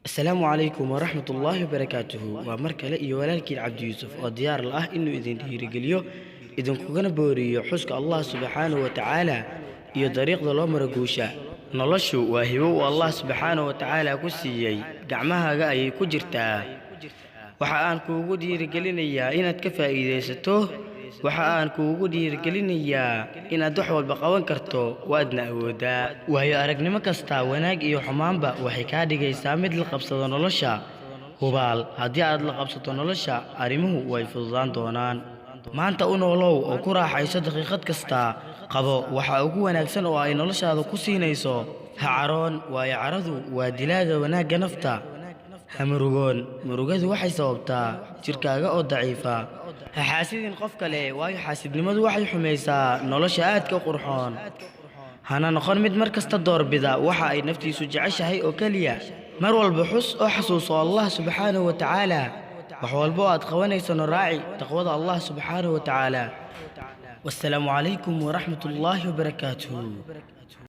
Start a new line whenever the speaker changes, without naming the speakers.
السلام عليكم ورحمة الله وبركاته ومركلة يولالكي عبد يوسف وديار الله إنه إذن هيرجليو إذن كوغنا بوريو حسك الله سبحانه وتعالى iyo dariiqda loo maro guusha noloshu waa hibo Allah subhanahu wa ta'ala ku siiyay gacmahaaga ay ku jirtaa waxa aan kuugu dhiirigelinayaa inaad ka faa'iideysato waxa aan kuugu dhiirigelinayaa inaad wax walba qaban karto waadna awoodaa waayo aragnimo kasta wanaag iyo xumaanba waxay ka dhigaysaa mid la qabsado nolosha hubaal haddii aad la qabsato nolosha arrimuhu way fududaan doonaan maanta u noolow oo ku raaxayso daqiiqad kasta qabo waxa ugu wanaagsan oo ay noloshaada ku siinayso ha caroon waayo caradu waa dilaaga wanaagga nafta ha murugadu waxay sababtaa jirkaaga oo daciifa ha xaasidin qof kale waayo xaasidnimadu waxay xumaysaa nolosha aadka qurxoon hana noqon mid mar kasta doorbida waxa ay naftiisu jeceshahay oo kaliya mar walba xus oo xasuuso Allah subhanahu wa ta'ala wax walba aad qabanayso raaci taqwada Allah subhanahu wa ta'ala والسلام عليكم ورحمة الله وبركاته